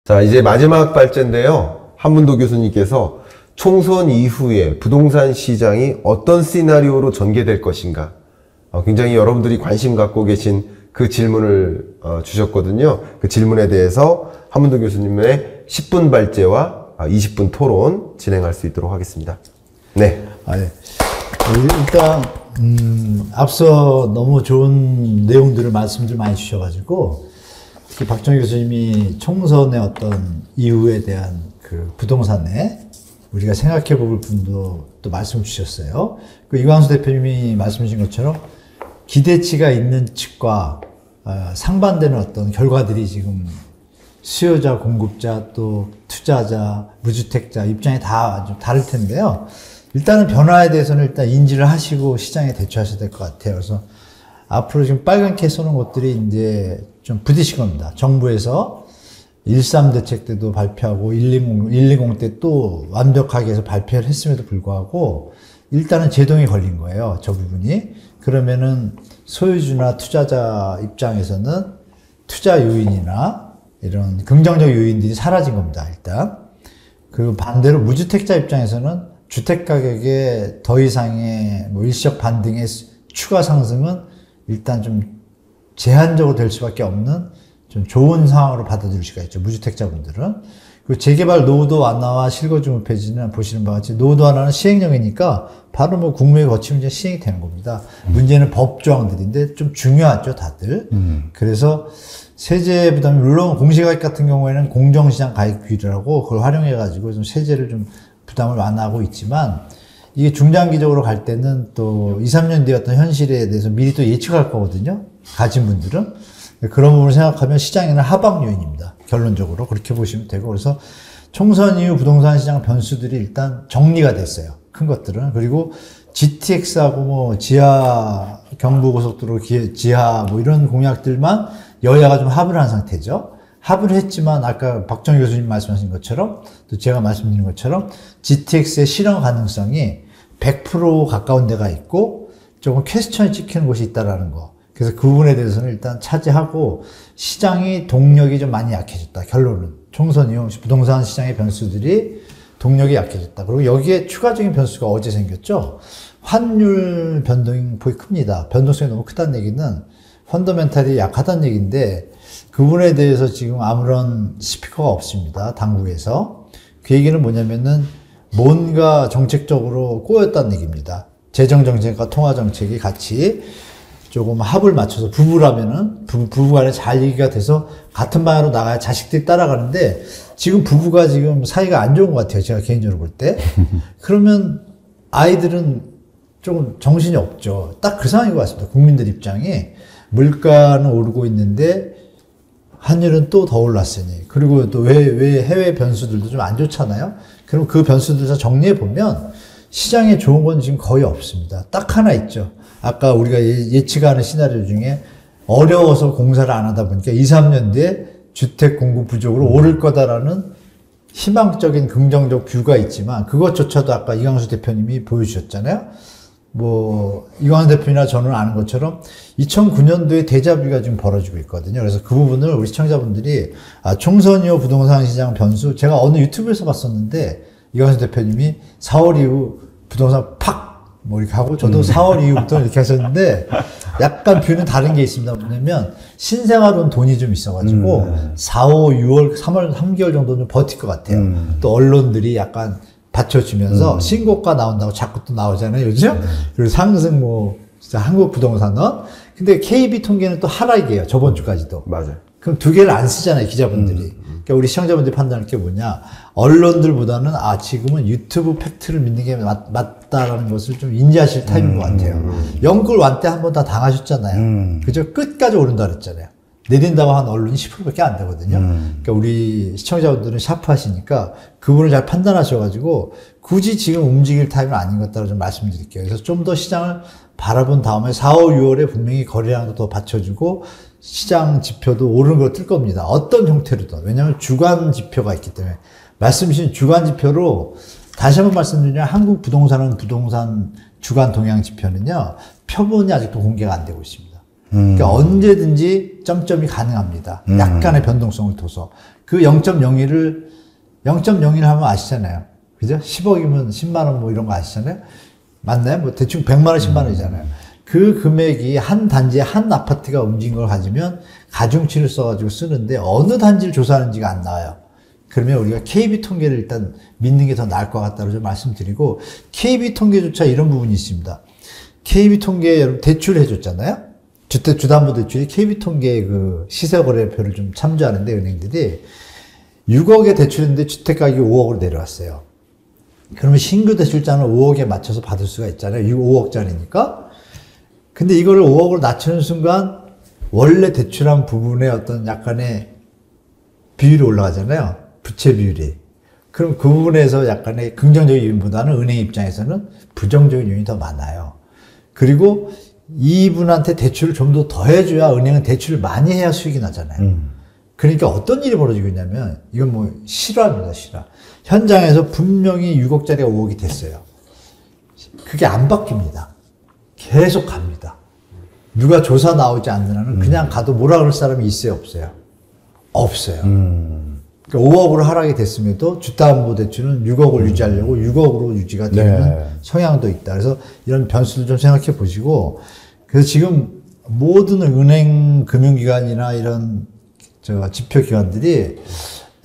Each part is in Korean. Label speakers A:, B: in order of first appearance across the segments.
A: 자, 이제 마지막 발제인데요. 한문도 교수님께서 총선 이후에 부동산 시장이 어떤 시나리오로 전개될 것인가, 굉장히 여러분들이 관심 갖고 계신 그 질문을 주셨거든요. 그 질문에 대해서 한문도 교수님의 10분 발제와 20분 토론 진행할 수 있도록 하겠습니다. 네.
B: 네. 일단 앞서 너무 좋은 내용들을 말씀들 많이 주셔가지고, 특히 박정희 교수님이 총선의 어떤 이유에 대한 그 부동산에 우리가 생각해 볼 부분도 또 말씀 주셨어요. 그 이광수 대표님이 말씀 주신 것처럼 기대치가 있는 측과 상반되는 어떤 결과들이 지금 수요자, 공급자, 또 투자자, 무주택자 입장이 다 좀 다를 텐데요. 일단은 변화에 대해서는 일단 인지를 하시고 시장에 대처하셔야 될 것 같아요. 그래서 앞으로 지금 빨갛게 쏘는 것들이 이제 좀 부딪힐 겁니다. 정부에서 13 대책 때도 발표하고 120 때 또 완벽하게 해서 발표를 했음에도 불구하고 일단은 제동이 걸린 거예요. 저 부분이. 그러면은 소유주나 투자자 입장에서는 투자 요인이나 이런 긍정적 요인들이 사라진 겁니다. 일단. 그리고 반대로 무주택자 입장에서는 주택 가격의 더 이상의 뭐 일시적 반등의 추가 상승은 일단 좀 제한적으로 될 수밖에 없는 좀 좋은 상황으로 받아들일 수가 있죠. 무주택자분들은. 그리고 재개발 노후도 완화와 실거주 폐지는 보시는 바와 같이 노후도 완화는 시행령이니까 바로 뭐 국무회의 거치면 이제 시행이 되는 겁니다. 문제는 법 조항들인데 좀 중요하죠, 다들. 그래서 세제 부담이, 물론 공시가격 같은 경우에는 공정시장 가액 비율이라고 그걸 활용해가지고 좀 세제를 좀 부담을 완화하고 있지만, 이게 중장기적으로 갈 때는 또 2, 3년 뒤에 어떤 현실에 대해서 미리 또 예측할 거거든요. 가진 분들은. 그런 부분을 생각하면 시장에는 하방 요인입니다. 결론적으로 그렇게 보시면 되고, 그래서 총선 이후 부동산 시장 변수들이 일단 정리가 됐어요. 큰 것들은. 그리고 GTX하고 뭐 지하 경부고속도로 지하 뭐 이런 공약들만 여야가 좀 합을 한 상태죠. 합을 했지만 아까 박정희 교수님 말씀하신 것처럼 또 제가 말씀드린 것처럼 GTX의 실현 가능성이 100% 가까운 데가 있고 조금 퀘스천이 찍히는 곳이 있다라는 거. 그래서 그 부분에 대해서는 일단 차지하고 시장이 동력이 좀 많이 약해졌다. 결론은 총선 이후 부동산 시장의 변수들이 동력이 약해졌다. 그리고 여기에 추가적인 변수가 어제 생겼죠. 환율 변동이 거의 큽니다. 변동성이 너무 크다는 얘기는 펀더멘탈이 약하다는 얘기인데, 그 부분에 대해서 지금 아무런 스피커가 없습니다. 당국에서. 그 얘기는 뭐냐면은 뭔가 정책적으로 꼬였다는 얘기입니다. 재정정책과 통화정책이 같이 조금 합을 맞춰서, 부부라면은 부부간에 잘 얘기가 돼서 같은 방향으로 나가야 자식들이 따라가는데, 지금 부부가 지금 사이가 안 좋은 것 같아요. 제가 개인적으로 볼 때. 그러면 아이들은 조금 정신이 없죠. 딱 그 상황인 것 같습니다. 국민들 입장이. 물가는 오르고 있는데 환율은 또 더 올랐으니, 그리고 또 왜 해외 변수들도 좀 안 좋잖아요. 그럼 그 변수들 다 정리해 보면 시장에 좋은 건 지금 거의 없습니다. 딱 하나 있죠. 아까 우리가 예측하는 시나리오 중에 어려워서 공사를 안 하다 보니까 2, 3년 뒤에 주택 공급 부족으로 오를 거다라는 희망적인 긍정적 뷰가 있지만, 그것조차도 아까 이광수 대표님이 보여주셨잖아요. 뭐 이광수 대표님이나 저는 아는 것처럼 2009년도에 데자뷰가 지금 벌어지고 있거든요. 그래서 그 부분을 우리 시청자분들이 총선 이후 부동산 시장 변수, 제가 어느 유튜브에서 봤었는데 이광수 대표님이 4월 이후 부동산 팍 뭐 이렇게 하고, 저도 4월 이후부터 이렇게 하셨는데 약간 뷰는 다른 게 있습니다. 뭐냐면 신생아론 돈이 좀 있어가지고 4, 5, 6월, 3월, 3개월 정도는 버틸 것 같아요. 또 언론들이 약간 받쳐주면서 신고가 나온다고 자꾸 또 나오잖아요, 요즘. 그리고 상승 뭐 진짜 한국 부동산은. 근데 KB 통계는 또 하락이에요, 저번 주까지도.
A: 맞아요.
B: 그럼 두 개를 안 쓰잖아요, 기자분들이. 그러니까 우리 시청자분들이 판단할 게 뭐냐, 언론들보다는 지금은 유튜브 팩트를 믿는 게 맞다라는 것을 좀 인지하실 타임인 것 같아요. 영끌 완 때 한 번 다 당하셨잖아요. 그죠? 끝까지 오른다 그랬잖아요. 내린다고 한 언론이 10%밖에 안 되거든요. 그러니까 우리 시청자분들은 샤프하시니까 그분을 잘 판단하셔가지고 굳이 지금 움직일 타임은 아닌 것 같다고 좀 말씀드릴게요. 그래서 좀 더 시장을 바라본 다음에 4, 5, 6월에 분명히 거래량도 더 받쳐주고 시장 지표도 오르는 걸 뜰 겁니다. 어떤 형태로든. 왜냐하면 주간 지표가 있기 때문에. 말씀 주신 주간 지표로 다시 한번 말씀드리면 한국 부동산은 부동산 주간 동향 지표는요, 표본이 아직도 공개가 안 되고 있습니다. 그러니까 언제든지 점점이 가능합니다. 약간의 변동성을 둬서. 그 0.01을 하면 아시잖아요. 그죠? 10억이면 10만원 뭐 이런 거 아시잖아요? 맞나요? 뭐 대충 100만원, 10만원이잖아요. 그 금액이 한 단지에 한 아파트가 움직인 걸 가지면 가중치를 써가지고 쓰는데 어느 단지를 조사하는지가 안 나와요. 그러면 우리가 KB 통계를 일단 믿는 게 더 나을 것 같다고 좀 말씀드리고, KB 통계조차 이런 부분이 있습니다. KB 통계 여러분 대출 해줬잖아요? 주택주담보대출이 KB 통계 그 시세거래표를 좀 참조하는데 은행들이 6억에 대출했는데 주택가격이 5억으로 내려왔어요. 그러면 신규 대출자는 5억에 맞춰서 받을 수가 있잖아요. 5억짜리니까. 근데 이거를 5억으로 낮추는 순간 원래 대출한 부분의 어떤 약간의 비율이 올라가잖아요. 부채 비율이. 그럼 그 부분에서 약간의 긍정적인 요인보다는 은행 입장에서는 부정적인 요인이 더 많아요. 그리고 이분한테 대출을 좀 더 더해줘야 은행은 대출을 많이 해야 수익이 나잖아요. 그러니까 어떤 일이 벌어지고 있냐면, 이건 뭐 실화입니다, 실화. 현장에서 분명히 6억짜리가 5억이 됐어요. 그게 안 바뀝니다. 계속 갑니다. 누가 조사 나오지 않는 한은 그냥 가도 뭐라 그럴 사람이 있어요, 없어요? 없어요. 그러니까 5억으로 하락이 됐음에도 주담보대출은 6억을 유지하려고 6억으로 유지가 되는 성향도 있다. 그래서 이런 변수를 좀 생각해 보시고, 그래서 지금 모든 은행 금융기관이나 이런 지표기관들이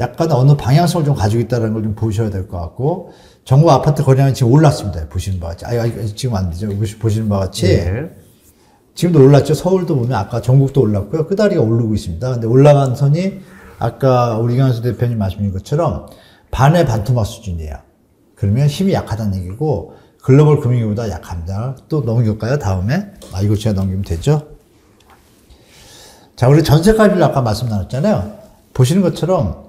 B: 약간 어느 방향성을 좀 가지고 있다는 걸 좀 보셔야 될 것 같고, 정부 아파트 거래량이 지금 올랐습니다. 보시는 바와 같이. 지금 안 되죠. 보시는 바와 같이. 지금도 올랐죠. 서울도 보면 아까 전국도 올랐고요. 끄다리가 오르고 있습니다. 근데 올라간 선이 아까 우리 강수 대표님 말씀하신 것처럼 반의 반토막 수준이에요. 그러면 힘이 약하다는 얘기고, 글로벌 금융위보다 약합니다. 또 넘길까요? 다음에. 이거 제가 넘기면 되죠? 자, 우리 전세가율 아까 말씀 나눴잖아요. 보시는 것처럼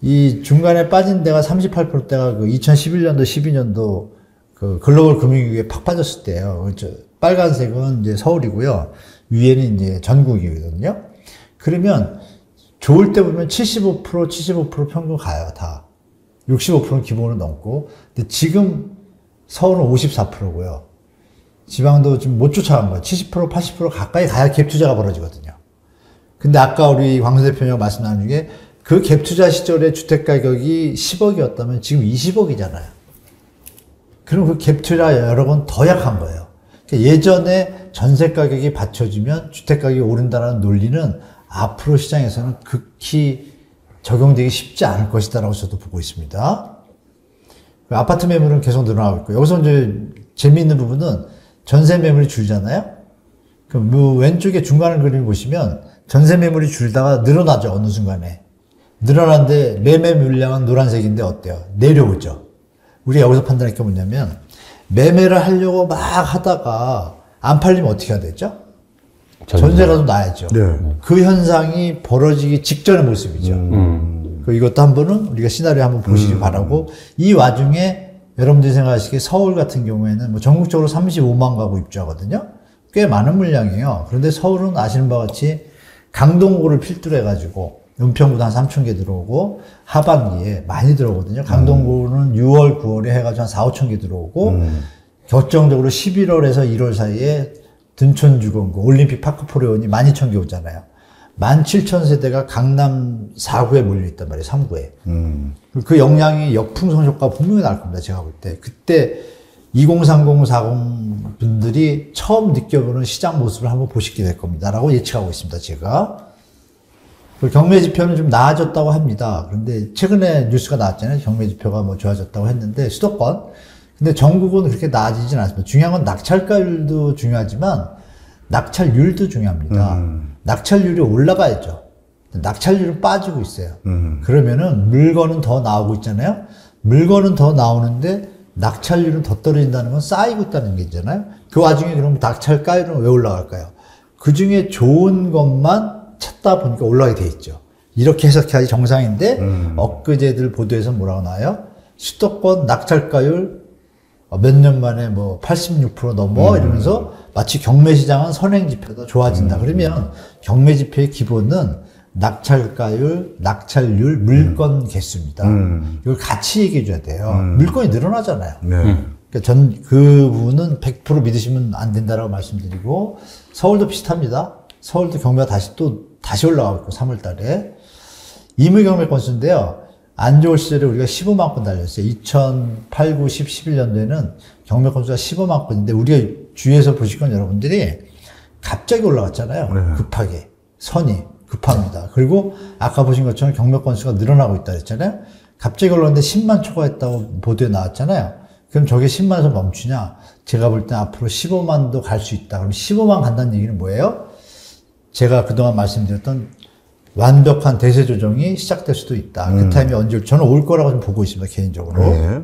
B: 이 중간에 빠진 데가 38%대가 그 2011년도, 12년도 그 글로벌 금융위기에 팍 빠졌을 때예요. 그렇죠? 빨간색은 이제 서울이고요. 위에는 이제 전국이거든요. 그러면 좋을 때 보면 75% 평균 가요, 다. 65%는 기본으로 넘고. 근데 지금 서울은 54%고요. 지방도 지금 못 쫓아간 거예요. 70%, 80% 가까이 가야 갭 투자가 벌어지거든요. 근데 아까 우리 광수 대표님 말씀 나눈 중에 그 갭 투자 시절에 주택 가격이 10억이었다면 지금 20억이잖아요. 그럼 그 갭 투자 여러 번 더 약한 거예요. 그러니까 예전에 전세 가격이 받쳐지면 주택 가격이 오른다는 논리는 앞으로 시장에서는 극히 적용되기 쉽지 않을 것이다라고 저도 보고 있습니다. 아파트 매물은 계속 늘어나고 있고, 여기서 이제 재미있는 부분은 전세 매물이 줄잖아요. 그럼 뭐 왼쪽에 중간을 그림을 보시면 전세 매물이 줄다가 늘어나죠, 어느 순간에. 늘어나는데 매매 물량은 노란색인데 어때요? 내려오죠. 우리가 여기서 판단할 게 뭐냐면, 매매를 하려고 막 하다가 안 팔리면 어떻게 해야 되죠? 전세가 좀 나야죠. 그 현상이 벌어지기 직전의 모습이죠. 이것도 한번은 우리가 시나리오 한번 보시기 바라고, 이 와중에 여러분들이 생각하시기에 서울 같은 경우에는 뭐 전국적으로 35만 가구 입주하거든요. 꽤 많은 물량이에요. 그런데 서울은 아시는 바와 같이 강동구를 필두로 해가지고 은평구도 한 3,000개 들어오고 하반기에 많이 들어오거든요. 강동구는 6월, 9월에 해가지고 한 4, 5천 개 들어오고 결정적으로 11월에서 1월 사이에 둔촌주공구, 올림픽 파크포레온이 12,000개 오잖아요. 17,000세대가 강남 4구에 몰려있단 말이에요, 3구에. 그 영향이 역풍성 효과 분명히 날 겁니다, 제가 볼 때. 그때 2030, 40 분들이 처음 느껴보는 시장 모습을 한번 보시게 될 겁니다. 라고 예측하고 있습니다, 제가. 경매 지표는 좀 나아졌다고 합니다. 그런데 최근에 뉴스가 나왔잖아요. 경매 지표가 뭐 좋아졌다고 했는데, 수도권. 근데 전국은 그렇게 나아지진 않습니다. 중요한 건 낙찰가율도 중요하지만, 낙찰률도 중요합니다. 낙찰률이 올라가야죠. 낙찰률은 빠지고 있어요. 그러면은 물건은 더 나오고 있잖아요. 물건은 더 나오는데 낙찰률은 더 떨어진다는 건 쌓이고 있다는 게 있잖아요. 그 와중에 그럼 낙찰가율은 왜 올라갈까요? 그 중에 좋은 것만 찾다 보니까 올라가게 돼 있죠. 이렇게 해석해야지 정상인데, 엊그제들 보도에서 뭐라고 나와요? 수도권 낙찰가율 몇 년 만에 뭐 86% 넘어 이러면서 마치 경매 시장은 선행 지표가 좋아진다. 그러면 경매 지표의 기본은 낙찰가율, 낙찰률, 물건 개수입니다. 이걸 같이 얘기해 줘야 돼요. 물건이 늘어나잖아요. 그러니까 그 부분은 100% 믿으시면 안 된다라고 말씀드리고, 서울도 비슷합니다. 서울도 경매가 다시 올라가고 있고, 3월 달에. 임의 경매 건수인데요. 안 좋을 시절에 우리가 15만 건 달렸어요. 2008, 9, 10, 11년도에는 경매 건수가 15만 건인데, 우리가 주위에서 보실 건 여러분들이 갑자기 올라갔잖아요.
C: 네.
B: 급하게. 선이 급합니다. 그리고 아까 보신 것처럼 경매 건수가 늘어나고 있다 그랬잖아요. 갑자기 올랐는데 10만 초과했다고 보도에 나왔잖아요. 그럼 저게 10만에서 멈추냐? 제가 볼 때 앞으로 15만도 갈 수 있다. 그럼 15만 간다는 얘기는 뭐예요? 제가 그동안 말씀드렸던 완벽한 대세 조정이 시작될 수도 있다. 그 타임이 언제 저는 올 거라고 좀 보고 있습니다. 개인적으로.
C: 네.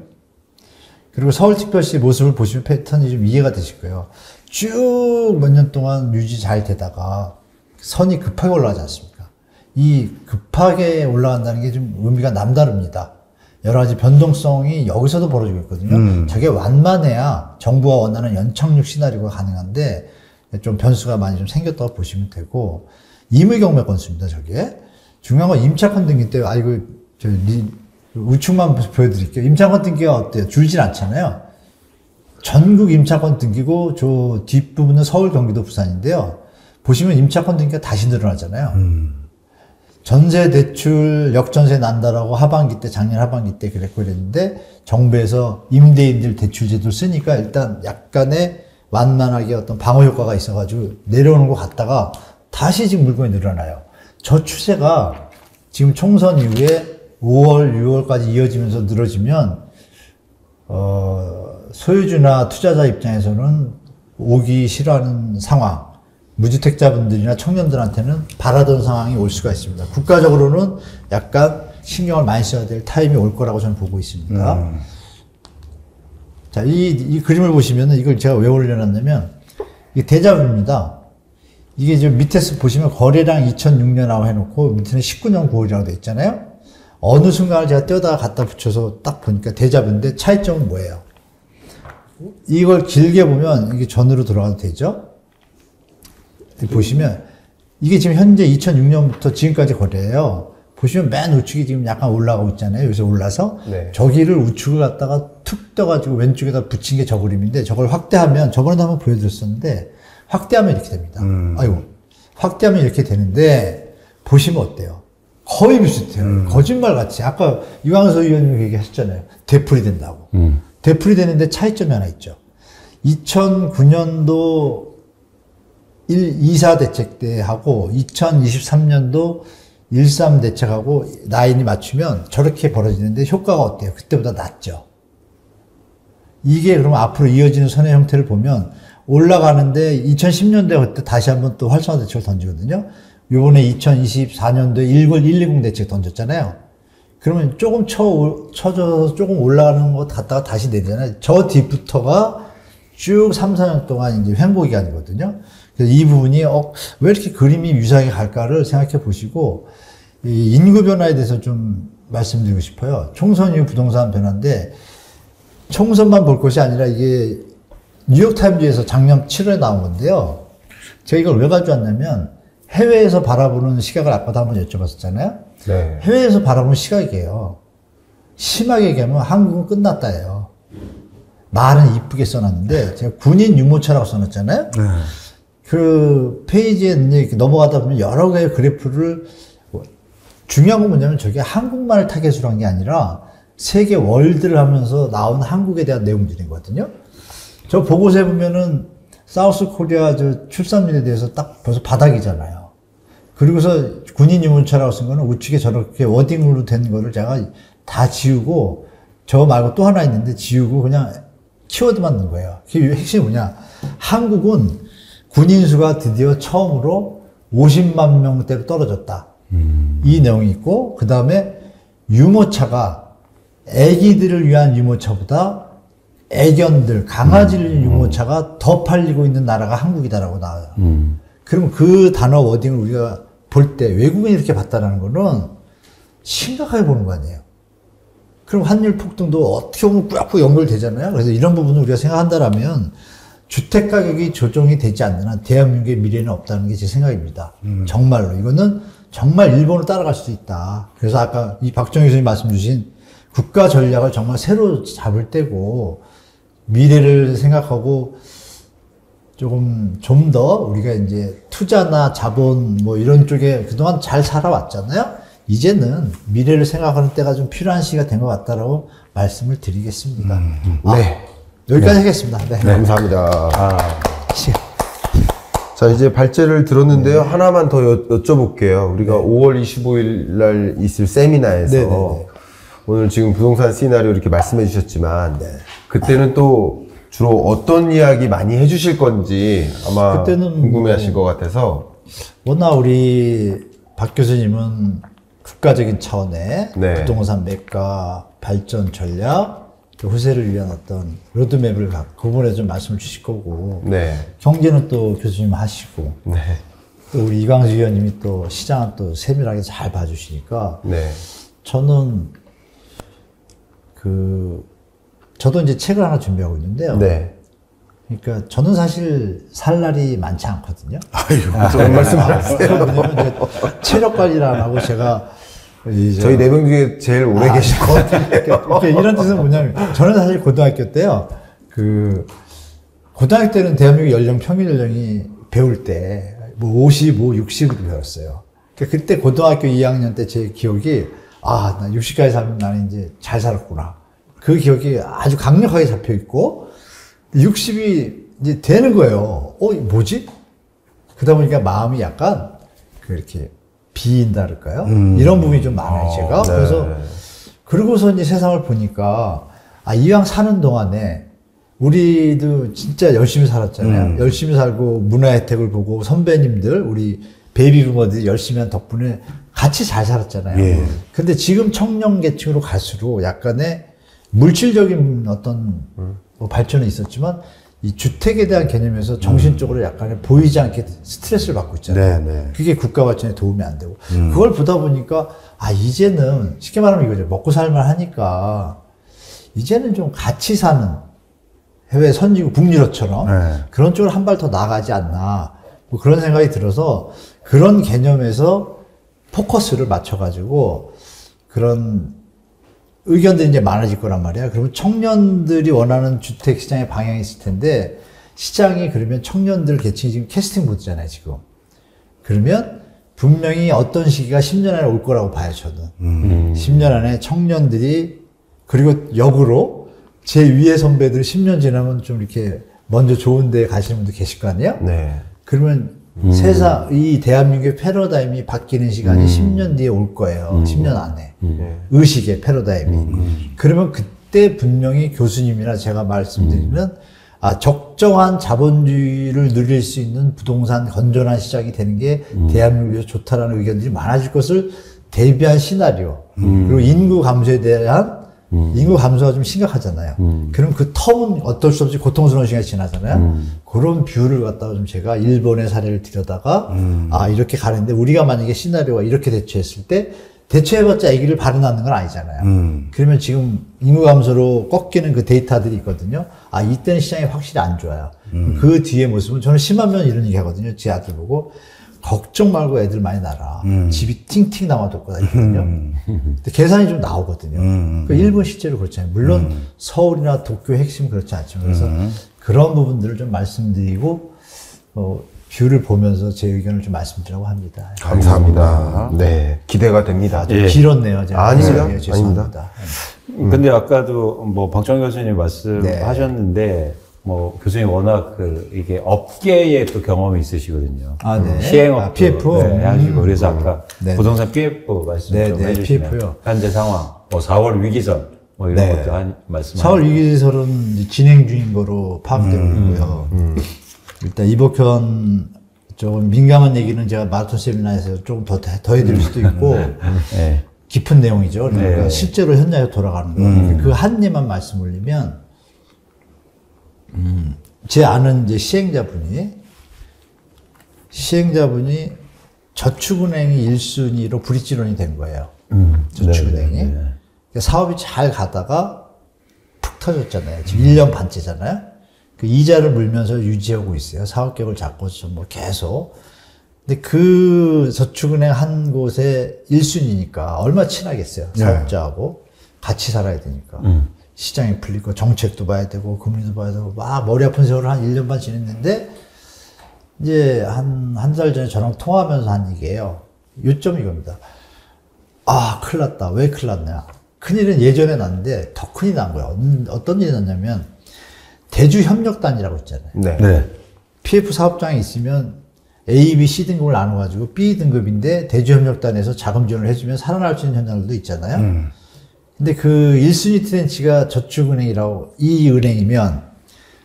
B: 그리고 서울특별시 모습을 보시면 패턴이 좀 이해가 되실 거예요. 쭉 몇 년 동안 유지 잘 되다가 선이 급하게 올라가지 않습니까? 이 급하게 올라간다는 게 좀 의미가 남다릅니다. 여러 가지 변동성이 여기서도 벌어지고 있거든요. 저게 완만해야 정부가 원하는 연착륙 시나리오가 가능한데 좀 변수가 많이 좀 생겼다고 보시면 되고, 임의 경매 건수입니다. 저게 중요한 건 임차권 등기 때 우측만 보여드릴게요. 임차권 등기가 어때요? 줄진 않잖아요. 전국 임차권 등기고 저 뒷부분은 서울, 경기도, 부산인데요. 보시면 임차권 등기가 다시 늘어나잖아요. 전세 대출 역전세 난다라고 하반기 때, 작년 하반기 때 그랬는데 정부에서 임대인들 대출 제도를 쓰니까 일단 약간의 완만하게 어떤 방어 효과가 있어가지고 내려오는 것 같다가 다시 지금 물건이 늘어나요. 저 추세가 지금 총선 이후에 5월, 6월까지 이어지면서 늘어지면 소유주나 투자자 입장에서는 오기 싫어하는 상황, 무주택자분들이나 청년들한테는 바라던 상황이 올 수가 있습니다. 국가적으로는 약간 신경을 많이 써야 될 타임이 올 거라고 저는 보고 있습니다. 자, 이 그림을 보시면은 이걸 제가 왜 올려놨냐면, 이게 대자뷰입니다. 이게 지금 밑에서 보시면 거래량 2006년하고 해놓고 밑에는 19년 9월이라고 돼 있잖아요. 어느 순간을 제가 떼어다가 갖다 붙여서 딱 보니까 대자뷰인데 차이점은 뭐예요? 이걸 길게 보면 이게 전으로 들어가도 되죠? 보시면 이게 지금 현재 2006년부터 지금까지 거래예요. 보시면 맨 우측이 지금 약간 올라가고 있잖아요. 여기서 올라서
A: 네.
B: 저기를 우측을 갖다가 툭 떠가지고 왼쪽에다 붙인 게 저 그림인데, 저걸 확대하면, 저번에도 한번 보여드렸었는데 확대하면 이렇게 됩니다. 아이고, 확대하면 이렇게 되는데 보시면 어때요? 거의 비슷해요. 거짓말같이. 아까 이광수 의원님 얘기하셨잖아요. 되풀이 된다고. 되풀이 되는데 차이점이 하나 있죠. 2009년도 2사 대책 때 하고 2023년도 13 대책하고 라인이 맞추면 저렇게 벌어지는데 효과가 어때요? 그때보다 낫죠. 이게 그럼 앞으로 이어지는 선의 형태를 보면 올라가는데 2010년도에 그때 다시 한번 또 활성화 대책을 던지거든요. 요번에 2024년도에 120 대책 던졌잖아요. 그러면 조금 쳐져서 조금 올라가는 것 갔다가 다시 내리잖아요. 저 뒤부터가 쭉 3, 4년 동안 이제 횡보 기간이거든요. 그래서 이 부분이 왜 이렇게 그림이 유사하게 갈까를 생각해 보시고, 이 인구 변화에 대해서 좀 말씀드리고 싶어요. 총선 이후 부동산 변화인데, 총선만 볼 것이 아니라 이게 뉴욕타임즈에서 작년 7월에 나온 건데요. 제가 이걸 왜 가져왔냐면, 해외에서 바라보는 시각을 아까도 한번 여쭤봤었잖아요.
A: 네.
B: 해외에서 바라보는 시각이에요. 심하게 얘기하면 한국은 끝났다예요. 말은 이쁘게 써놨는데, 제가 군인 유모차라고 써놨잖아요.
C: 네.
B: 그 페이지에 이렇게 넘어가다 보면 여러 개의 그래프를, 중요한 건 뭐냐면 저게 한국만을 타겟으로 한 게 아니라 세계 월드를 하면서 나온 한국에 대한 내용들이거든요. 저 보고서에 보면은 사우스 코리아 저 출산율에 대해서 딱 벌써 바닥이잖아요. 그리고서 군인 유모차라고 쓴 거는 우측에 저렇게 워딩으로 된 거를 제가 다 지우고, 저 말고 또 하나 있는데 지우고 그냥 키워드만 넣은 거예요. 그게 핵심이 뭐냐. 한국은 군인 수가 드디어 처음으로 50만 명대로 떨어졌다. 이 내용이 있고, 그 다음에 유모차가 애기들을 위한 유모차보다 애견들, 강아지를 위한 유모차가 더 팔리고 있는 나라가 한국이다라고 나와요. 그럼 그 단어 워딩을 우리가 볼 때 외국인이 이렇게 봤다라는 거는 심각하게 보는 거 아니에요. 그럼 환율 폭등도 어떻게 보면 꾹꾹 연결되잖아요. 그래서 이런 부분을 우리가 생각한다라면 주택 가격이 조정이 되지 않는 한 대한민국의 미래는 없다는 게 제 생각입니다. 정말로. 이거는 정말 일본으로 따라갈 수도 있다. 그래서 아까 이 박정희 교수님 말씀 주신 국가 전략을 정말 새로 잡을 때고 미래를 생각하고 조금 좀 더 우리가 이제 투자나 자본 뭐 이런 쪽에 그동안 잘 살아왔잖아요. 이제는 미래를 생각하는 때가 좀 필요한 시기가 된 것 같다라고 말씀을 드리겠습니다.
A: 네.
B: 여기까지 하겠습니다. 네.
A: 감사합니다.
B: 시간.
A: 자, 이제 발제를 들었는데요. 하나만 더 여쭤볼게요. 우리가 5월 25일 날 있을 세미나에서
B: 네네네.
A: 오늘 지금 부동산 시나리오 이렇게 말씀해 주셨지만 그때는 또 주로 어떤 이야기 많이 해주실 건지 아마
B: 그때는
A: 궁금해하실 것 같아서.
B: 워낙 우리 박 교수님은 국가적인 차원의
A: 네.
B: 부동산 매가 발전 전략, 그 후세를 위한 어떤 로드맵을 그 부분에 좀 말씀을 주실 거고,
A: 네.
B: 경제는 또 교수님 하시고,
A: 네.
B: 또 우리 이광수 위원님이 또 시장은 또 세밀하게 잘 봐주시니까,
A: 네.
B: 저는 저도 이제 책을 하나 준비하고 있는데요.
A: 네.
B: 그러니까 저는 사실 살 날이 많지 않거든요.
A: 그런 말씀을 하세요.
B: 왜냐면 이제 체력 관리를 안 하고 제가
A: 저희 4명 중에 제일 오래 계실 것 같은데요.
B: 그러니까 이런 뜻은 뭐냐면 저는 사실 고등학교 때요. 고등학교 때는 대한민국 연령 평균 연령이 배울 때 뭐 55, 60으로 배웠어요. 그러니까 그때 고등학교 2학년 때 제 기억이 나 60까지 살면 나는 이제 잘 살았구나. 그 기억이 아주 강력하게 잡혀 있고 60이 이제 되는 거예요. 뭐지? 그러다 보니까 마음이 약간 이렇게 비인다 그럴까요? 이런 부분이 좀 많아요, 제가.
A: 네.
B: 그래서 그러고서 이제 세상을 보니까 이왕 사는 동안에 우리도 진짜 열심히 살았잖아요. 열심히 살고 문화 혜택을 보고 선배님들, 우리 베이비 부머들이 열심히 한 덕분에 같이 잘 살았잖아요.
C: 예.
B: 근데 지금 청년 계층으로 갈수록 약간의 물질적인 어떤 뭐 발전은 있었지만 이 주택에 대한 개념에서 정신적으로 약간의 보이지 않게 스트레스를 받고 있잖아요.
C: 네, 네.
B: 그게 국가 발전에 도움이 안 되고. 그걸 보다 보니까 이제는 쉽게 말하면 이거죠. 먹고 살만 하니까 이제는 좀 같이 사는 해외 선진국 북유럽처럼
C: 네.
B: 그런 쪽으로 한 발 더 나가지 않나. 뭐 그런 생각이 들어서 그런 개념에서 포커스를 맞춰가지고 그런 의견들이 이제 많아질 거란 말이야. 그러면 청년들이 원하는 주택 시장의 방향이 있을 텐데 시장이 그러면 청년들 계층이 지금 캐스팅 모드잖아요, 지금. 그러면 분명히 어떤 시기가 10년 안에 올 거라고 봐요, 저는. 10년 안에 청년들이 그리고 역으로 제 위에 선배들 10년 지나면 좀 이렇게 먼저 좋은 데 가시는 분도 계실 거 아니에요?
A: 네.
B: 그러면 세상, 이 대한민국의 패러다임이 바뀌는 시간이 10년 뒤에 올 거예요. 10년 안에. 의식의 패러다임이. 그러면 그때 분명히 교수님이나 제가 말씀드리는 적정한 자본주의를 누릴 수 있는 부동산 건전한 시장이 되는 게 대한민국에서 좋다라는 의견들이 많아질 것을 대비한 시나리오. 그리고 인구 감소에 대한 인구 감소가 좀 심각하잖아요. 그럼 그 텀은 어쩔 수 없이 고통스러운 시간이 지나잖아요. 그런 뷰를 갖다가 좀 제가 일본의 사례를 들여다가 이렇게 가는데 우리가 만약에 시나리오가 이렇게 대처했을 때 대처해봤자 아기를 바로 낳는 건 아니잖아요. 그러면 지금 인구 감소로 꺾이는 그 데이터들이 있거든요. 이때는 시장이 확실히 안 좋아요. 그 뒤에 모습은 저는 심하면 이런 얘기 하거든요. 제 아들 보고 걱정 말고 애들 많이 낳아라. 집이 팅팅 남아돌 거다 이거든요. 근데 계산이 좀 나오거든요. 그 일본 실제로 그렇잖아요. 물론 서울이나 도쿄 핵심 그렇지 않지만 그래서 그런 부분들을 좀 말씀드리고 뷰를 보면서 제 의견을 좀 말씀드리려고 합니다.
A: 감사합니다. 네. 기대가 됩니다.
B: 좀
C: 예.
B: 길었네요. 제가.
A: 아닙니다.
B: 네, 죄송합니다.
C: 근데 아까도 뭐 박정 교수님 말씀하셨는데 뭐 교수님 워낙 이게 업계에 또 경험이 있으시거든요.
B: 네.
C: 시행업
B: PF.
C: 네, 하시고 그래서 아까
B: 네.
C: 부동산 PF 말씀
B: 네,
C: 좀
B: 네,
C: 해주시면
B: PF요.
C: 현재 상황, 뭐 4월 위기설 뭐 이런
B: 네.
C: 것도 말씀.
B: 4월 위기설은 이제 진행 중인 거로 파악되고 있고요. 일단 이복현 조금 민감한 얘기는 제가 마라톤 세미나에서 조금 더 해드릴 수도 있고
C: 네.
B: 깊은 내용이죠. 그러니까
C: 네.
B: 실제로 현장에 돌아가는 거. 그 한 예만 말씀 올리면 제 아는 이제 시행자분이 저축은행이 1순위로 브릿지론이 된 거예요. 저축은행이.
C: 네, 네, 네.
B: 그러니까 사업이 잘 가다가 푹 터졌잖아요. 지금 1년 반째잖아요. 그 이자를 물면서 유지하고 있어요. 사업 계획을 잡고서 뭐 계속. 근데 그 저축은행 한 곳에 1순위니까 얼마나 친하겠어요. 사업자하고 같이 살아야 되니까. 시장이 풀리고 정책도 봐야 되고 금리도 봐야 되고 막 머리 아픈 세월을 한 1년 반 지냈는데 이제 한 달 전에 저랑 통화하면서 한 얘기예요. 요점이 이겁니다. 아, 큰일 났다. 왜 큰일 났냐. 큰일은 예전에 났는데 더 큰일이 난 거예요. 어떤 일이 났냐면 대주협력단이라고 있잖아요.
A: 네.
C: 네.
B: PF 사업장에 있으면 A, B, C 등급을 나눠가지고 B 등급인데 대주협력단에서 자금 지원을 해주면 살아날 수 있는 현장들도 있잖아요. 근데 그 1순위 트렌치가 저축은행이라고 이 은행이면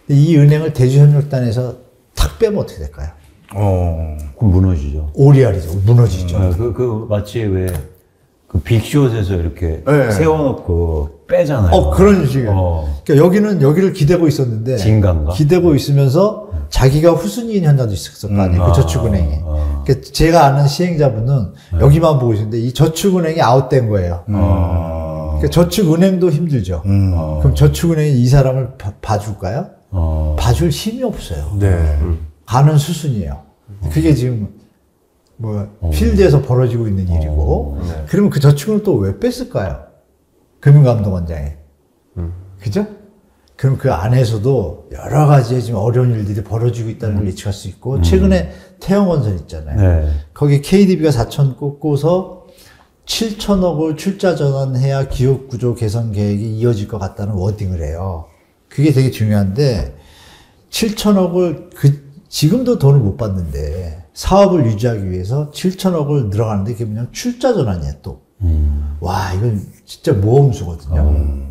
B: 이 은행을 대주협력단에서 탁 빼면 어떻게 될까요?
C: 그럼 무너지죠.
B: 오리알이죠. 무너지죠.
C: 마치 왜, 그 빅숏에서 이렇게
B: 네.
C: 세워놓고 빼잖아요.
B: 그런 식이에요. 그러니까 여기를 기대고 있었는데.
C: 진간가?
B: 기대고 있으면서 자기가 후순위인 현장도 있었을 거 아니에요. 그 저축은행이. 그러니까 제가 아는 시행자분은 여기만 보고 있었는데 이 저축은행이 아웃된 거예요. 그러니까 저축은행도 힘들죠. 그럼 저축은행이 이 사람을 봐줄까요? 봐줄 힘이 없어요.
D: 네.
B: 가는 수순이에요. 그게 지금 필드에서 벌어지고 있는 일이고. 그러면 그 저축은 또 왜 뺐을까요? 금융감독원장이. 그죠? 그럼 그 안에서도 여러 가지 지금 어려운 일들이 벌어지고 있다는 걸 예측할 수 있고, 최근에 태영건설 있잖아요.
C: 네.
B: 거기 KDB가 4천 꽂고서 7천억을 출자 전환해야 기업 구조 개선 계획이 이어질 것 같다는 워딩을 해요. 그게 되게 중요한데, 7천억을 지금도 돈을 못 받는데, 사업을 유지하기 위해서 7천억을 들어가는데, 그게 그냥 출자 전환이에요, 또. 와, 이건 진짜 모험수거든요.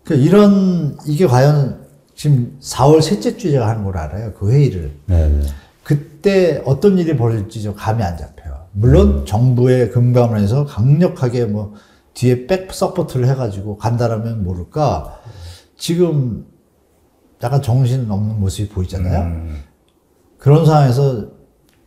B: 그러니까 이게 과연 지금 4월 셋째 주에 제가 하는 걸 알아요. 그 회의를.
C: 네.
B: 그때 어떤 일이 벌어질지 좀 감이 안 잡혀요. 물론 정부의 금감원에서 강력하게 뒤에 백 서포트를 해가지고 간다라면 모를까. 지금 약간 정신 없는 모습이 보이잖아요. 그런 상황에서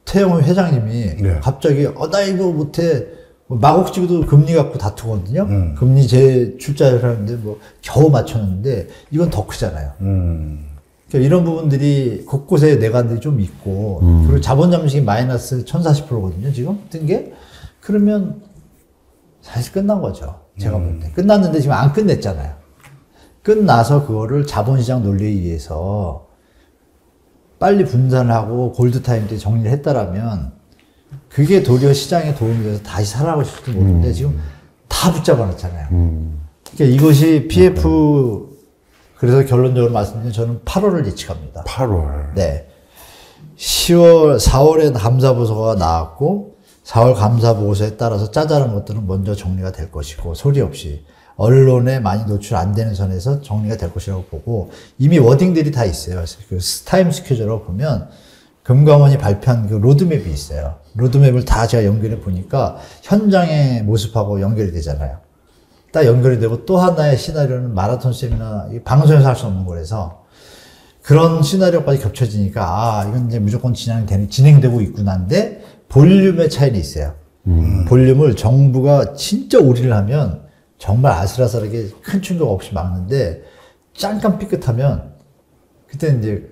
B: 태영 회장님이 갑자기 나 이거 못해. 마곡지구도 금리 갖고 다투거든요. 금리 재출자를 하는데 겨우 맞췄는데 이건 더 크잖아요. 그러니까 이런 부분들이 곳곳에 내관들이 좀 있고 그리고 자본 잠식이 마이너스 1040%거든요. 지금 뜬 게. 그러면 사실 끝난 거죠. 제가 볼 때. 끝났는데 지금 안 끝냈잖아요. 끝나서 그거를 자본시장 논리에 의해서 빨리 분산하고 골드타임 때 정리를 했다라면 그게 도리어 시장에 도움이 돼서 다시 살아가실지도 모르는데 지금 다 붙잡아 놨잖아요. 그러니까 이것이 PF, 그래서 결론적으로 말씀드리면 저는 8월을 예측합니다.
D: 8월.
B: 네. 4월에 감사보고서가 나왔고, 4월 감사보고서에 따라서 짜잘한 것들은 먼저 정리가 될 것이고, 소리 없이. 언론에 많이 노출 안 되는 선에서 정리가 될 것이라고 보고, 이미 워딩들이 다 있어요. 그 타임 스케줄로 보면, 금감원이 발표한 그 로드맵이 있어요. 로드맵을 다 제가 연결해 보니까 현장의 모습하고 연결이 되잖아요. 딱 연결이 되고 또 하나의 시나리오는 마라톤 세미나, 방송에서 할 수 없는 거라서 그런 시나리오까지 겹쳐지니까 이건 이제 무조건 진행되고 있구나인데 볼륨의 차이는 있어요. 볼륨을 정부가 진짜 우리를 하면 정말 아슬아슬하게 큰 충격 없이 막는데 잠깐 삐끗하면 그때 이제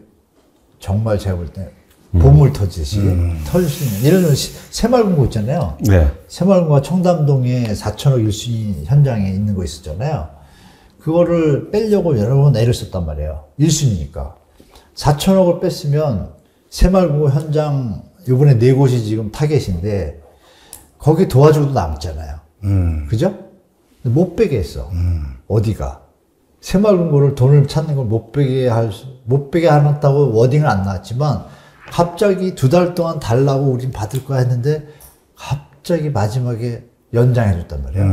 B: 정말 제가 볼 때 보물 터지듯이 터질 수 있는 이런 새마을금고 있잖아요.
C: 네.
B: 새마을금고가 청담동에 4천억 1순위 현장에 있는 거 있었잖아요. 그거를 빼려고 여러 번 애를 썼단 말이에요. 1순위니까. 4천억을 뺐으면 새마을금고 현장 요번에 4곳이 지금 타겟인데 거기 도와주고도 남잖아요. 그죠? 못 빼게 했어. 어디가? 새마을금고를 돈을 찾는 걸 못 빼게 하겠다고 워딩은 안 나왔지만 갑자기 2달 동안 달라고 우린 받을 거야 했는데 갑자기 마지막에 연장해줬단 말이에요.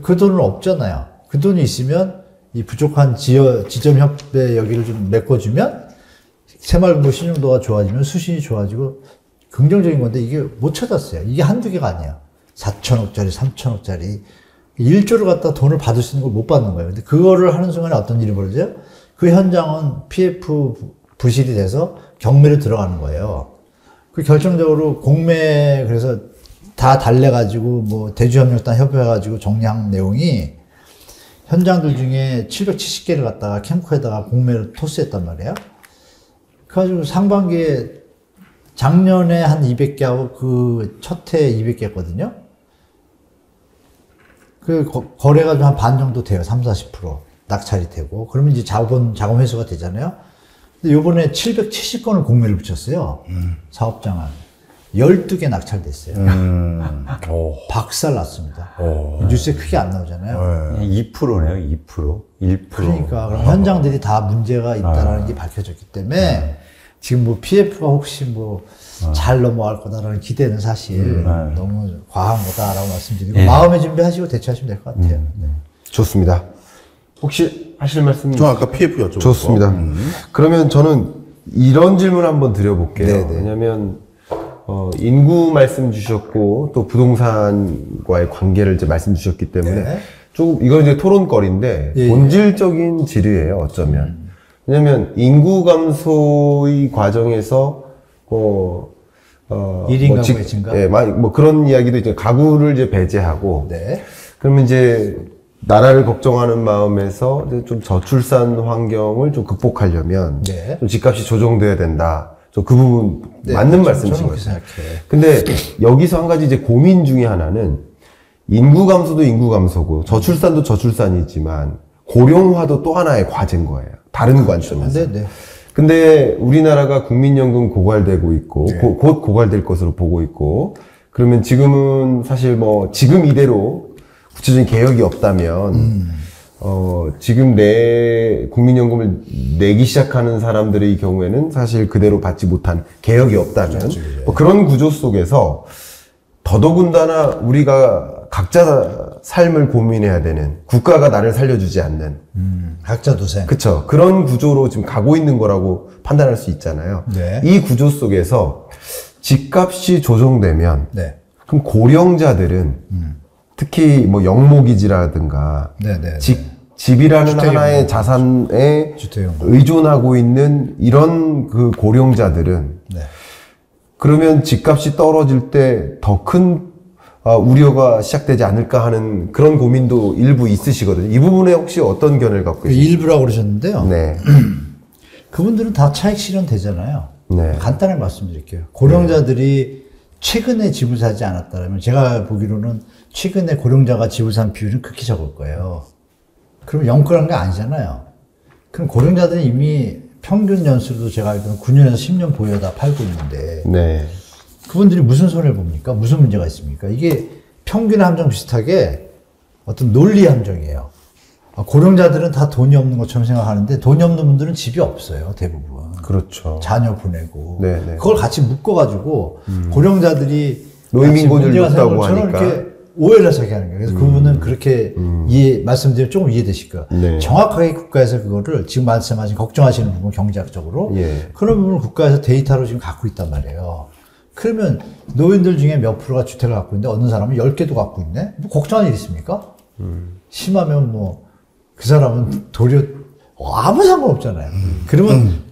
B: 그 돈은 없잖아요. 그 돈이 있으면 이 부족한 지점협회 여기를 좀 메꿔주면 새마을금고 신용도가 좋아지면 수신이 좋아지고 긍정적인 건데 이게 못 찾았어요. 이게 한두 개가 아니야. 4천억짜리, 3천억짜리 1조를 갖다 돈을 받을 수 있는 걸 못 받는 거예요. 근데 그거를 하는 순간에 어떤 일이 벌어져요? 그 현장은 PF 부실이 돼서 경매로 들어가는 거예요. 그 결정적으로 공매 그래서 다 달래가지고 대주협력단 협의해가지고 정리한 내용이 현장들 중에 770개를 갖다가 캠코에다가 공매로 토스했단 말이에요. 그래가지고 상반기에 작년에 한 200개 하고 그 첫 해 200개 했거든요. 그 거래가 좀 한 반 정도 돼요. 30-40% 낙찰이 되고. 그러면 이제 자금 회수가 되잖아요. 근데 요번에 770건을 공매를 붙였어요. 사업장을. 12개 낙찰됐어요. 박살 났습니다. 뉴스에 크게 안 나오잖아요.
C: 2%네요, 2%. 1%.
B: 그러니까 그럼 현장들이 다 문제가 있다라는 게 밝혀졌기 때문에 지금 뭐 PF가 혹시 뭐 잘 넘어갈 거다라는 기대는 사실 너무 과한 거다라고 말씀드리고 마음의 준비하시고 대처하시면 될 것 같아요.
A: 좋습니다. 혹시 하실 말씀?
D: 저 아까 PF 여쭤봤고.
A: 좋습니다. 그러면 저는 이런 질문 한번 드려볼게요.
B: 네네.
A: 왜냐면 인구 말씀 주셨고 또 부동산과의 관계를 이제 말씀 주셨기 때문에
B: 네.
A: 조금 이건 이제 토론거리인데
B: 예.
A: 본질적인 질의예요. 어쩌면. 왜냐면 인구 감소의 과정에서
B: 1인 가구의 증가?
A: 예, 뭐 그런 이야기도 이제 가구를 이제 배제하고
B: 네.
A: 그러면 이제 나라를 걱정하는 마음에서 이제 좀 저출산 환경을 좀 극복하려면
B: 네.
A: 좀 집값이 조정돼야 된다. 저 그 부분
B: 네,
A: 맞는
B: 저는
A: 말씀이신
B: 그렇게
A: 거죠.
B: 생각해요.
A: 근데 여기서 한 가지 이제 고민 중에 하나는 인구 감소도 인구 감소고 저출산도 저출산이지만 고령화도 또 하나의 과제인 거예요. 다른 관점에서.
B: 네, 네.
A: 근데 우리나라가 국민연금 고갈되고 있고
B: 네.
A: 곧 고갈될 것으로 보고 있고 그러면 지금은 사실 뭐 지금 이대로 구체적인 개혁이 없다면 지금 내 국민연금을 내기 시작하는 사람들의 경우에는 사실 그대로 받지 못한 개혁이 없다면 뭐 그런 구조 속에서 더더군다나 우리가 각자 삶을 고민해야 되는 국가가 나를 살려주지 않는
B: 각자 도생.
A: 그쵸. 그런 구조로 지금 가고 있는 거라고 판단할 수 있잖아요.
B: 네.
A: 이 구조 속에서 집값이 조정되면
B: 네.
A: 그럼 고령자들은 특히 뭐 영목이지라든가
B: 네, 네.
A: 집이라는
B: 주택
A: 하나의
B: 영목.
A: 자산에
B: 주택 영목.
A: 의존하고 있는 이런 그 고령자들은
B: 네.
A: 그러면 집값이 떨어질 때 더 큰 우려가 시작되지 않을까 하는 그런 고민도 일부 있으시거든요. 이 부분에 혹시 어떤 견해를 갖고
B: 그
A: 계십니까?
B: 일부라고 그러셨는데요.
A: 네.
B: 그분들은 다 차익 실현 되잖아요.
A: 네.
B: 간단하게 말씀드릴게요. 고령자들이 최근에 집을 사지 않았다면 제가 보기로는 최근에 고령자가 집을 산 비율은 극히 적을 거예요. 그럼 영끌한 게 아니잖아요. 그럼 고령자들은 이미 평균 연수도 제가 알기로는 9년에서 10년 보여다 팔고 있는데
A: 네.
B: 그분들이 무슨 손해를 봅니까? 무슨 문제가 있습니까? 이게 평균 함정 비슷하게 어떤 논리 함정이에요. 고령자들은 다 돈이 없는 것처럼 생각하는데 돈이 없는 분들은 집이 없어요, 대부분.
A: 그렇죠.
B: 자녀 보내고.
A: 네네.
B: 그걸 같이 묶어가지고 고령자들이
A: 노인민고를
B: 문제가
A: 높다고
B: 생기면 저는
A: 하니까.
B: 이렇게 오해를 하게 하는 거예요. 그래서 그분은 그렇게 말씀드리면 조금 이해되실 거예요.
A: 네.
B: 정확하게 국가에서 그거를 지금 말씀하신 걱정하시는 부분 경제학적으로
A: 예.
B: 그런 부분을 국가에서 데이터로 지금 갖고 있단 말이에요. 그러면 노인들 중에 몇 프로가 주택을 갖고 있는데 어느 사람은 10개도 갖고 있네? 뭐 걱정할 일 있습니까? 심하면 뭐 그 사람은 도리어 아무 상관없잖아요. 그러면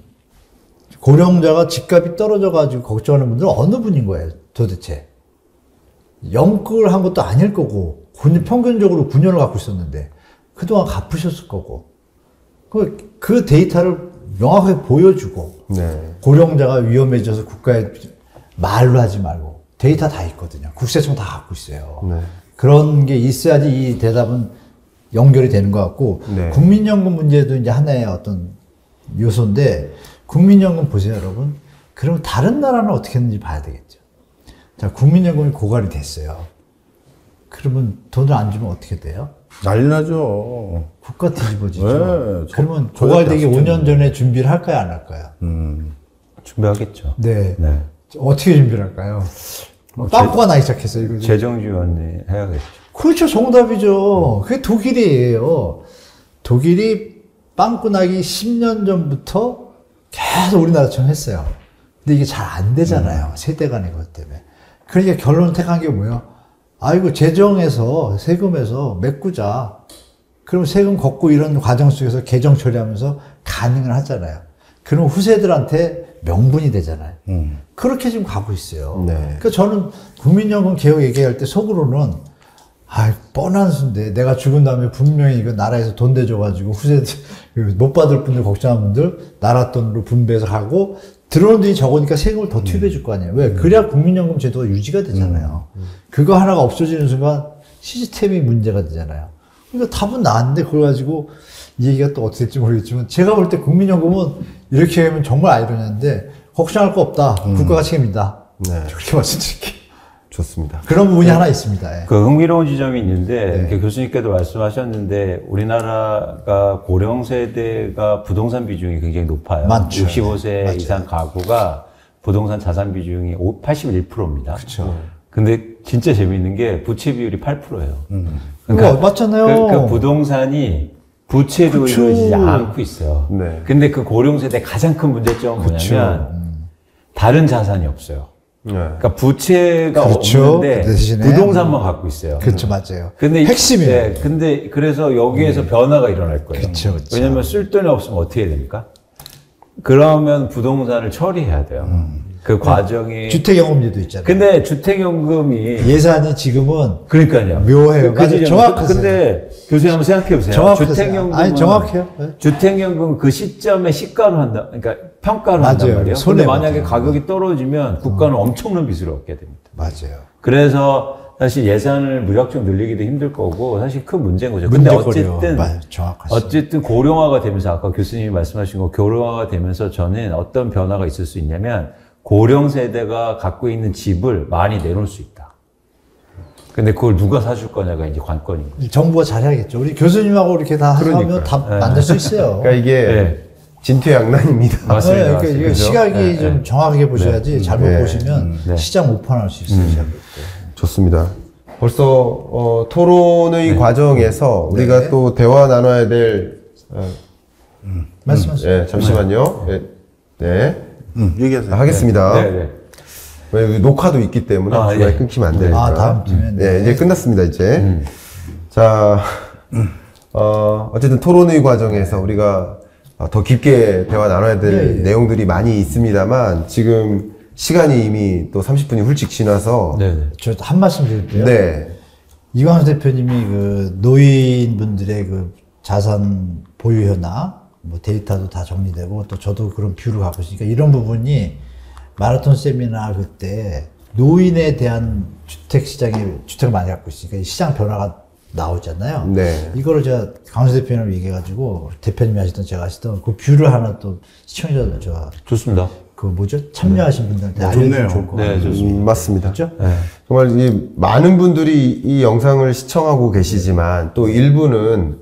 B: 고령자가 집값이 떨어져가지고 걱정하는 분들은 어느 분인 거예요, 도대체? 영끌을 한 것도 아닐 거고, 평균적으로 9년을 갖고 있었는데, 그동안 갚으셨을 거고, 그 데이터를 명확하게 보여주고,
A: 네.
B: 고령자가 위험해져서 국가에 말로 하지 말고, 데이터 다 있거든요. 국세청 다 갖고 있어요.
A: 네.
B: 그런 게 있어야지 이 대답은 연결이 되는 것 같고,
A: 네.
B: 국민연금 문제도 이제 하나의 어떤 요소인데, 국민연금 보세요, 여러분. 그럼 다른 나라는 어떻게 했는지 봐야 되겠죠. 자, 국민연금이 고갈이 됐어요. 그러면 돈을 안 주면 어떻게 돼요?
D: 난리 나죠.
B: 국가 뒤집어지죠.
D: 네,
B: 그러면
D: 저
B: 고갈되기
D: 약속했는데.
B: 5년 전에 준비를 할까요, 안 할까요?
C: 준비하겠죠.
B: 네.
C: 네.
B: 어떻게 준비를 할까요? 빵꾸가 나기 시작했어요, 이거.
C: 재정 지원이 해야겠죠.
B: 그렇죠. 정답이죠. 그게 독일이에요. 독일이 빵꾸 나기 10년 전부터 계속 우리나라처럼 했어요. 근데 이게 잘 안 되잖아요. 세대 간의 것 때문에. 그러니까 결론을 택한 게 뭐예요? 아이고, 재정에서, 세금에서 메꾸자. 그럼 세금 걷고 이런 과정 속에서 개정 처리하면서 가능을 하잖아요. 그럼 후세들한테 명분이 되잖아요. 그렇게 지금 가고 있어요.
A: 네.
B: 그러니까 저는 국민연금 개혁 얘기할 때 속으로는 뻔한 수인데 내가 죽은 다음에 분명히 이거 나라에서 돈 대줘가지고 후세들 못 받을 분들 걱정하는 분들 나라 돈으로 분배해서 하고 들어오는 돈이 적으니까 세금을 더 투입해 줄 거 아니에요. 왜? 그래야 국민연금 제도가 유지가 되잖아요. 그거 하나가 없어지는 순간 시스템이 문제가 되잖아요. 그러니까 답은 나왔는데 그걸 가지고 이 얘기가 또 어떻게 될지 모르겠지만 제가 볼 때 국민연금은 이렇게 하면 정말 아이러니한데 걱정할 거 없다. 국가가 책임진다.
A: 네.
B: 그렇게 말씀드릴게요.
A: 좋습니다.
B: 그런 부분이 하나 있습니다. 예.
C: 그 흥미로운 지점이 있는데
B: 네.
C: 이렇게 교수님께도 말씀하셨는데 우리나라가 고령 세대가 부동산 비중이 굉장히 높아요.
B: 많죠.
C: 65세
B: 맞아요.
C: 이상 가구가 부동산 자산 비중이 81%입니다.
B: 그렇죠.
C: 근데 진짜 재미있는 게 부채 비율이 8%예요.
B: 그거 맞잖아요.
C: 그 부동산이 부채로
B: 그쵸.
C: 이루어지지 않고 있어요.
A: 네.
C: 근데 그 고령 세대 가장 큰 문제점은 뭐냐면 다른 자산이 없어요.
A: 네.
C: 그러니까 부채가
B: 그렇죠.
C: 없는데
B: 그 대신에
C: 부동산만 갖고 있어요.
B: 그렇죠, 맞아요.
C: 근데
B: 핵심이에요.
C: 네, 근데 그래서 여기에서 변화가 일어날 거예요.
B: 그쵸, 그쵸.
C: 왜냐면 쓸 돈이 없으면 어떻게 해야 됩니까? 그러면 부동산을 처리해야 돼요. 그 과정이.
B: 주택연금제도 있잖아요.
C: 근데 주택연금이
B: 예산이 지금은
C: 그러니까요.
B: 묘해요. 맞아요.
C: 지점은.
B: 정확하세요.
C: 근데 교수님 한번 생각해 보세요.
B: 정확하세요.
C: 주택연금은
B: 아니, 정확해요. 네.
C: 주택연금 그 시점에 시가로 한다. 그러니까 평가를 한단
B: 맞아요.
C: 말이에요.
B: 손해
C: 근데 만약에
B: 보죠.
C: 가격이 떨어지면 국가는 엄청난 빚을 얻게 됩니다.
B: 맞아요.
C: 그래서 사실 예산을 무작정 늘리기도 힘들 거고 사실 큰 문제인 거죠. 근데
B: 문제거리요.
C: 어쨌든
B: 정확하시죠.
C: 어쨌든 고령화가 되면서 아까 교수님이 말씀하신 거 고령화가 되면서 저는 어떤 변화가 있을 수 있냐면 고령 세대가 갖고 있는 집을 많이 내놓을 수 있다. 근데 그걸 누가 사줄 거냐가 이제 관건인 거죠.
B: 정부가 잘해야겠죠. 우리 교수님하고 이렇게 다 하면 다 만들 수 있어요.
A: 그러니까 이게
C: 네.
A: 진퇴양난입니다.
C: 맞습니다.
B: 네, 그러니까 이게
A: 그죠?
B: 시각이 좀 정확하게 보셔야지 잘못
A: 네.
B: 보시면
C: 네.
B: 시장 오판할 수 있어요.
A: 좋습니다. 벌써 토론의 과정에서 우리가
B: 네.
A: 또 대화 나눠야 될
B: 말씀하세요.
A: 네, 잠시만요. 네.
D: 얘기하세요.
A: 하겠습니다.
C: 네, 네.
A: 왜 녹화도 있기 때문에
C: 아,
A: 중간에
C: 예.
A: 끊기면 안 되니까.
B: 아, 다음 주에.
A: 네, 이제 끝났습니다, 이제. 자, 어쨌든 토론의 과정에서 우리가 더 깊게 대화 나눠야 될
B: 예, 예.
A: 내용들이 많이 있습니다만, 지금 시간이 이미 또 30분이 훌쩍 지나서,
C: 네, 네.
B: 저 한 말씀 드릴게요.
A: 네.
B: 이광수 대표님이 그 노인분들의 그 자산 보유 현황, 뭐 데이터도 다 정리되고 또 저도 그런 뷰를 갖고 있으니까 이런 부분이 마라톤 세미나 그때 노인에 대한 주택 시장에 주택을 많이 갖고 있으니까 이 시장 변화가 나오잖아요.
A: 네.
B: 이거를 제가 강수 대표님 얘기해가지고 대표님이 하시던 제가 하시던 그 뷰를 하나 또 시청자들
C: 좋습니다.
B: 그 뭐죠? 참여하신 분들한테
D: 좋네요.
B: 알려주면 좋을 것 같아요.
C: 네, 좋습니다.
A: 맞습니다.
B: 그렇죠?
C: 네.
A: 정말 이 많은 분들이 이 영상을 시청하고 계시지만 또 일부는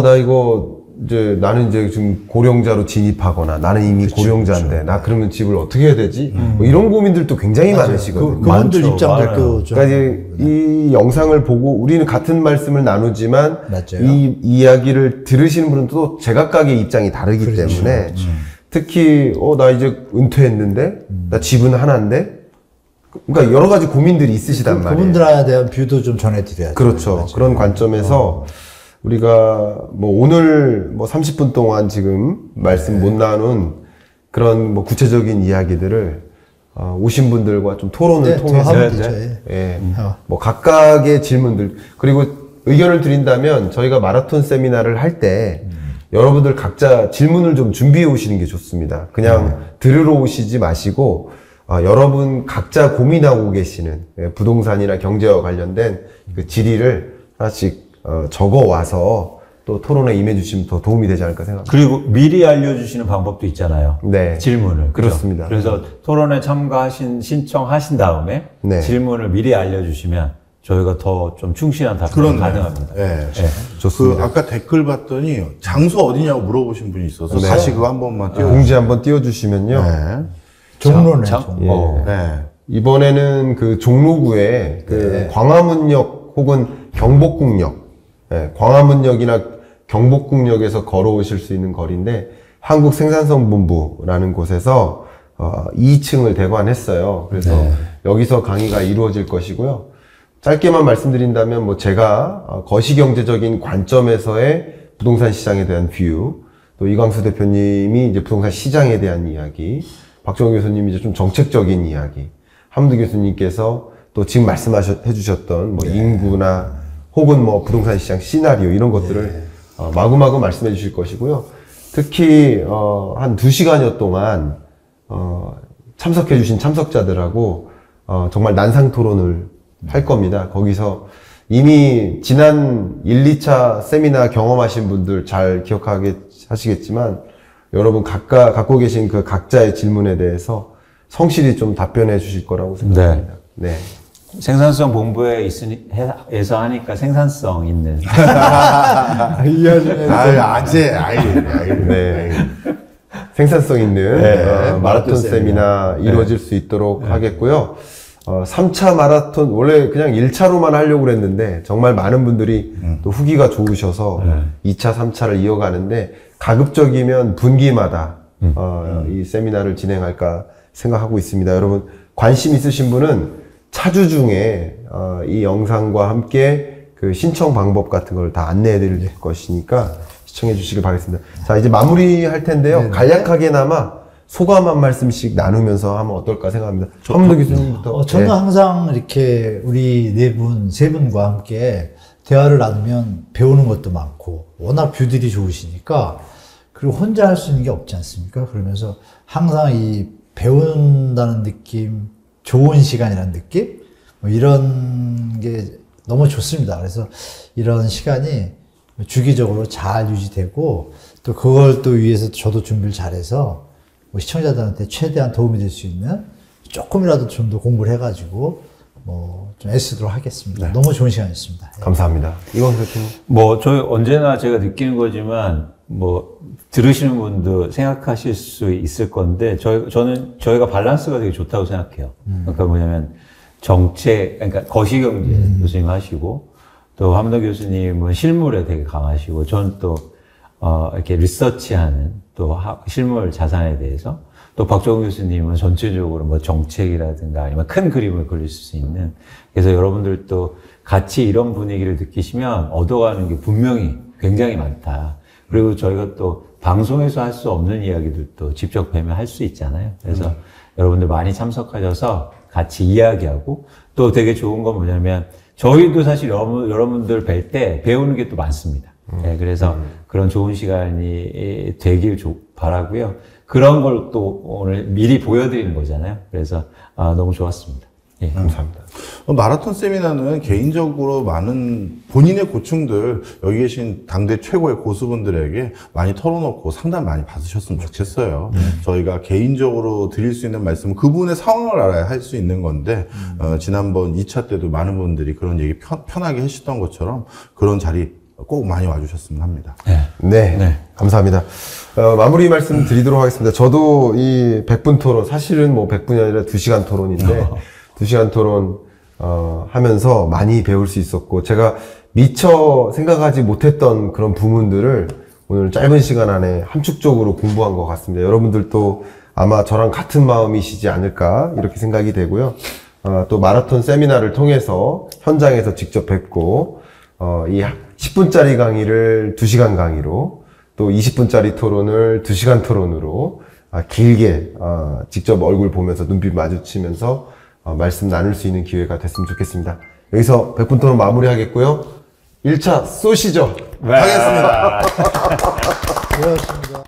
A: 나 이거 이제 나는 이제 지금 고령자로 진입하거나 나는 이미 고령자인데 나 그러면 집을 어떻게 해야 되지? 뭐 이런 고민들도 굉장히 많으시거든요.
B: 그분들
C: 많죠.
B: 입장도
C: 많아요.
B: 그 좀.
A: 그러니까 이제 이 영상을 보고 우리는 같은 말씀을 나누지만
B: 맞아요.
A: 이 이야기를 들으시는 분은 또 제각각의 입장이 다르기
B: 그렇죠.
A: 때문에 특히 나 이제 은퇴했는데 나 집은 하나인데 그러니까 여러 가지 고민들이 있으시단 말이에요.
B: 그분들에 대한 뷰도 좀 전해드려야죠.
A: 그렇죠.
B: 맞아요.
A: 그런 관점에서 우리가 뭐 오늘 뭐 30분 동안 지금 말씀 못 나눈 그런 뭐 구체적인 이야기들을 오신 분들과 좀 토론을
B: 네, 더
A: 통해서
B: 하면 되죠. 예.
A: 예, 뭐 각각의 질문들 그리고 의견을 드린다면 저희가 마라톤 세미나를 할 때 여러분들 각자 질문을 좀 준비해 오시는 게 좋습니다. 그냥 들으러 오시지 마시고 여러분 각자 고민하고 계시는 부동산이나 경제와 관련된 그 질의를 하나씩 적어 와서 또 토론에 임해 주시면 더 도움이 되지 않을까 생각합니다.
C: 그리고 미리 알려주시는 방법도 있잖아요.
A: 네.
C: 질문을. 그죠?
A: 그렇습니다.
C: 그래서 토론에 신청하신 다음에
A: 네.
C: 질문을 미리 알려주시면 저희가 더 좀 충실한 답변이
D: 그렇네요.
C: 가능합니다.
D: 예.
A: 좋습니다.
D: 그 아까 댓글 봤더니 장소 어디냐고 물어보신 분이 있어서
A: 네.
D: 다시 그거 한 번만 띄워.
A: 공지 한번 띄워주시면요.
D: 네.
B: 종로네.
C: 장-
B: 종로.
A: 예.
D: 네.
A: 이번에는 그 종로구에 그 광화문역 혹은 경복궁역, 광화문역이나 경복궁역에서 걸어오실 수 있는 거리인데 한국생산성본부라는 곳에서 2층을 대관했어요. 그래서 여기서 강의가 이루어질 것이고요. 짧게만 말씀드린다면 뭐 제가 거시경제적인 관점에서의 부동산 시장에 대한 뷰, 또 이광수 대표님이 이제 부동산 시장에 대한 이야기, 박정호 교수님이 이제 좀 정책적인 이야기, 함두 교수님께서 또 지금 말씀해 주셨던 뭐 인구나 혹은 뭐 부동산 시장 시나리오 이런 것들을 마구마구 말씀해 주실 것이고요. 특히 한 2시간여 동안 참석해 주신 참석자들하고 정말 난상 토론을 할 겁니다. 거기서 이미 지난 1, 2차 세미나 경험하신 분들 잘 기억하시겠지만 여러분 갖고 계신 그 각자의 질문에 대해서 성실히 좀 답변해 주실 거라고 생각합니다. 네.
C: 생산성 본부에 에서 하니까 생산성 있는.
A: 네. 생산성 있는 마라톤 세미나 이루어질 수 있도록 하겠고요. 3차 마라톤, 원래 그냥 1차로만 하려고 그랬는데, 정말 많은 분들이 또 후기가 좋으셔서 2차, 3차를 이어가는데, 가급적이면 분기마다 이 세미나를 진행할까 생각하고 있습니다. 여러분, 관심 있으신 분은 차주 중에 이 영상과 함께 그 신청 방법 같은 걸 다 안내해 드릴 것이니까 시청해 주시길 바라겠습니다. 자, 이제 마무리 할 텐데요.
B: 네네.
A: 간략하게나마 소감 한 말씀씩 나누면서 하면 어떨까 생각합니다. 한문도 교수님부터.
B: 저는
A: 네.
B: 항상 이렇게 우리 세 분과 함께 대화를 나누면 배우는 것도 많고, 워낙 뷰들이 좋으시니까, 그리고 혼자 할 수 있는 게 없지 않습니까? 그러면서 항상 이 배운다는 느낌, 좋은 시간이라는 느낌? 뭐 이런 게 너무 좋습니다. 그래서 이런 시간이 주기적으로 잘 유지되고, 또 그걸 또 위해서 저도 준비를 잘해서 뭐 시청자들한테 최대한 도움이 될 수 있는 조금이라도 좀 더 공부를 해가지고 뭐 좀 애쓰도록 하겠습니다. 너무 좋은 시간이었습니다.
A: 감사합니다. 이광수 교수님.
C: 뭐, 언제나 제가 느끼는 거지만, 뭐, 들으시는 분도 생각하실 수 있을 건데, 저희가 밸런스가 되게 좋다고 생각해요. 그러니까 뭐냐면, 그러니까 거시경제 교수님 하시고, 또 함덕 교수님은 실물에 되게 강하시고, 저는 또, 이렇게 리서치하는 또 실물 자산에 대해서, 또 박정훈 교수님은 전체적으로 뭐 정책이라든가 아니면 큰 그림을 그릴 수 있는, 그래서 여러분들도 같이 이런 분위기를 느끼시면 얻어가는 게 분명히 굉장히 많다. 그리고 저희가 또 방송에서 할 수 없는 이야기들도 직접 뵈면 할 수 있잖아요. 그래서 여러분들 많이 참석하셔서 같이 이야기하고, 또 되게 좋은 건 뭐냐면 저희도 사실 여러분들 뵐 때 배우는 게 또 많습니다. 네, 그래서 그런 좋은 시간이 되길 바라고요. 그런 걸 또 오늘 미리 보여드리는 거잖아요. 그래서 너무 좋았습니다. 예.
A: 감사합니다.
D: 마라톤 세미나는 개인적으로 많은 본인의 고충들 여기 계신 당대 최고의 고수분들에게 많이 털어놓고 상담 많이 받으셨으면 좋겠어요. 저희가 개인적으로 드릴 수 있는 말씀은 그분의 상황을 알아야 할 수 있는 건데 지난번 2차 때도 많은 분들이 그런 얘기 편하게 하셨던 것처럼 그런 자리 꼭 많이 와주셨으면 합니다.
A: 네. 감사합니다. 마무리 말씀 드리도록 하겠습니다. 저도 이 100분 토론, 사실은 뭐 100분이 아니라 2시간 토론인데, 2시간 토론, 하면서 많이 배울 수 있었고, 제가 미처 생각하지 못했던 그런 부분들을 오늘 짧은 시간 안에 함축적으로 공부한 것 같습니다. 여러분들도 아마 저랑 같은 마음이시지 않을까, 이렇게 생각이 되고요. 또 마라톤 세미나를 통해서 현장에서 직접 뵙고, 이 10분짜리 강의를 2시간 강의로, 또 20분짜리 토론을 2시간 토론으로 길게 직접 얼굴 보면서 눈빛 마주치면서 말씀 나눌 수 있는 기회가 됐으면 좋겠습니다. 여기서 100분 토론 마무리하겠고요. 1차 쏘시죠.
C: 네.
A: 하겠습니다.
B: 고맙습니다.